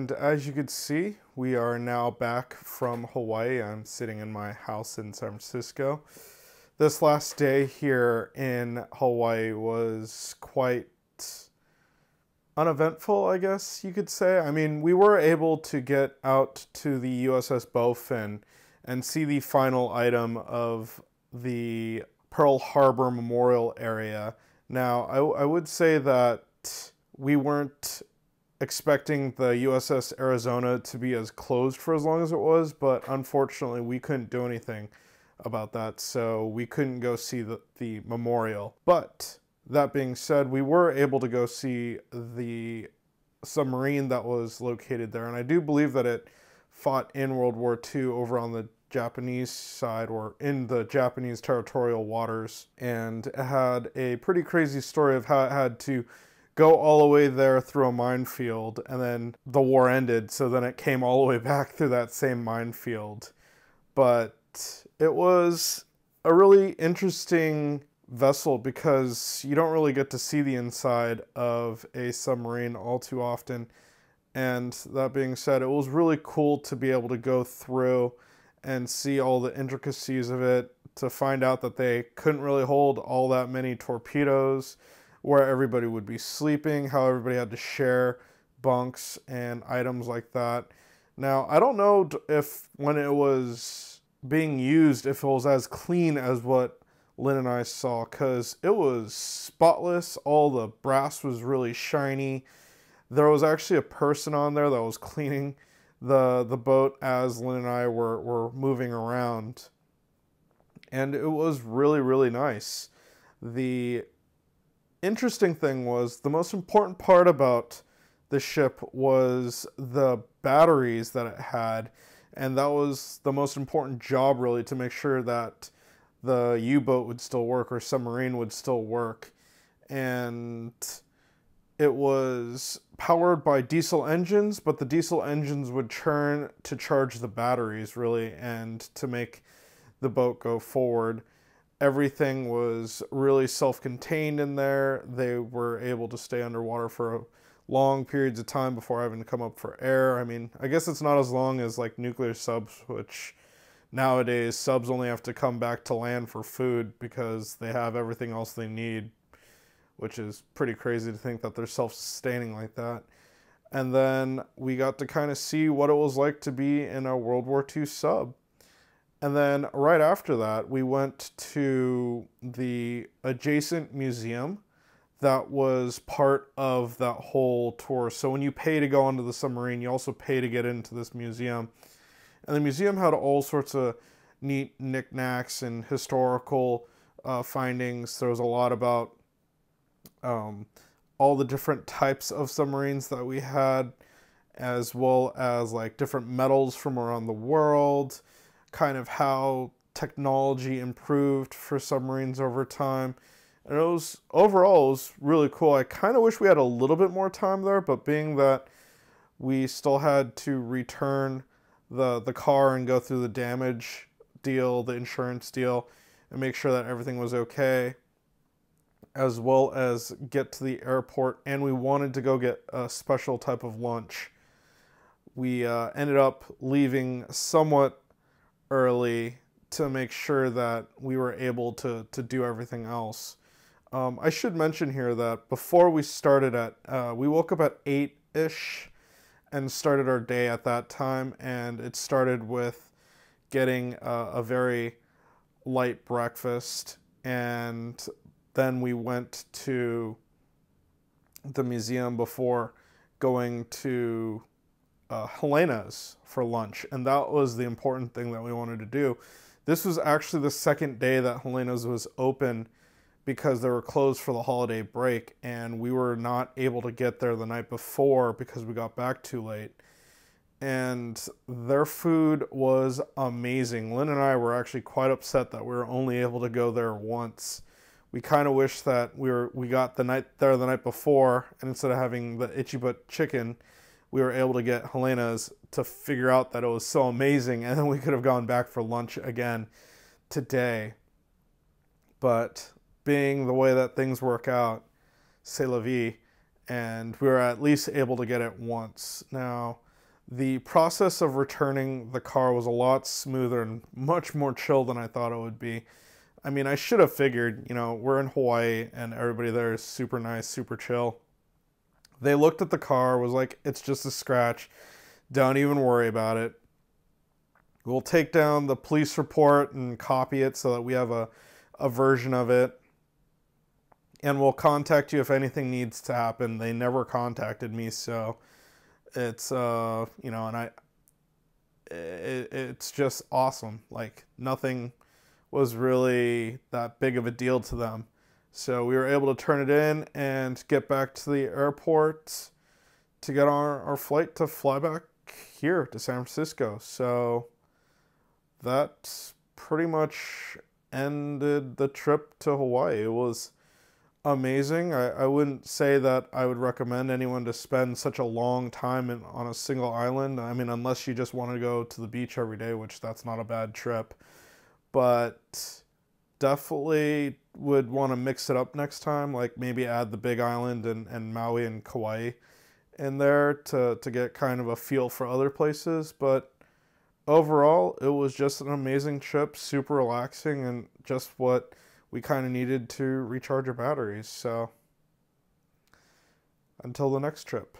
And as you could see, we are now back from Hawaii. I'm sitting in my house in San Francisco. This last day here in Hawaii was quite uneventful, I guess you could say. I mean, we were able to get out to the USS Bowfin and see the final item of the Pearl Harbor Memorial area. Now, I would say that we weren't expecting the USS Arizona to be as closed for as long as it was, but unfortunately we couldn't do anything about that, so we couldn't go see the memorial. But that being said, we were able to go see the submarine that was located there, and I do believe that it fought in World War II over on the Japanese side, or in the Japanese territorial waters, and it had a pretty crazy story of how it had to go all the way there through a minefield, and then the war ended, so then it came all the way back through that same minefield. But it was a really interesting vessel because you don't really get to see the inside of a submarine all too often. And that being said, it was really cool to be able to go through and see all the intricacies of it, to find out that they couldn't really hold all that many torpedoes, where everybody would be sleeping, how everybody had to share bunks and items like that. Now, I don't know if when it was being used, if it was as clean as what Lynn and I saw, because it was spotless. All the brass was really shiny. There was actually a person on there that was cleaning the boat as Lynn and I were moving around. And it was really, really nice. The interesting thing was, the most important part about the ship was the batteries that it had, and that was the most important job, really, to make sure that the U-boat would still work, or submarine would still work. And it was powered by diesel engines, but the diesel engines would turn to charge the batteries, really, and to make the boat go forward. Everything was really self-contained in there. They were able to stay underwater for long periods of time before having to come up for air. I mean, I guess it's not as long as like nuclear subs, which nowadays subs only have to come back to land for food because they have everything else they need, which is pretty crazy to think that they're self-sustaining like that. And then we got to kind of see what it was like to be in a World War II sub. And then right after that, we went to the adjacent museum that was part of that whole tour. So when you pay to go onto the submarine, you also pay to get into this museum. And the museum had all sorts of neat knickknacks and historical findings. There was a lot about all the different types of submarines that we had, as well as like different metals from around the world, kind of how technology improved for submarines over time. And it was, overall, it was really cool. I kind of wish we had a little bit more time there, but being that we still had to return the car and go through the damage deal, the insurance deal, and make sure that everything was okay, as well as get to the airport, and we wanted to go get a special type of lunch. We ended up leaving somewhat early to make sure that we were able to do everything else. I should mention here that before we started we woke up at 8-ish and started our day at that time, and it started with getting a very light breakfast, and then we went to the museum before going to Helena's for lunch, and that was the important thing that we wanted to do. This was actually the second day that Helena's was open because they were closed for the holiday break, and we were not able to get there the night before because we got back too late. And their food was amazing. Lynn and I were actually quite upset that we were only able to go there once. We kind of wish that we got the night before, and instead of having the itchy butt chicken, we were able to get Helena's to figure out that it was so amazing, and then we could have gone back for lunch again today. But being the way that things work out, c'est la vie, and we were at least able to get it once. Now, The process of returning the car was a lot smoother and much more chill than I thought it would be. I mean, I should have figured, you know, we're in Hawaii and everybody there is super nice, super chill. They looked at the car, was like, it's just a scratch. Don't even worry about it. We'll take down the police report and copy it so that we have a version of it. And we'll contact you if anything needs to happen. They never contacted me, so it's, you know, and it's just awesome. Like, nothing was really that big of a deal to them. So we were able to turn it in and get back to the airport to get on our flight to fly back here to San Francisco. So that pretty much ended the trip to Hawaii. It was amazing. I wouldn't say that I would recommend anyone to spend such a long time on a single island. I mean, unless you just want to go to the beach every day, which that's not a bad trip. But definitely would want to mix it up next time, like maybe add the Big Island and Maui and Kauai in there to get kind of a feel for other places. But overall, it was just an amazing trip, super relaxing, and just what we kind of needed to recharge our batteries. So until the next trip.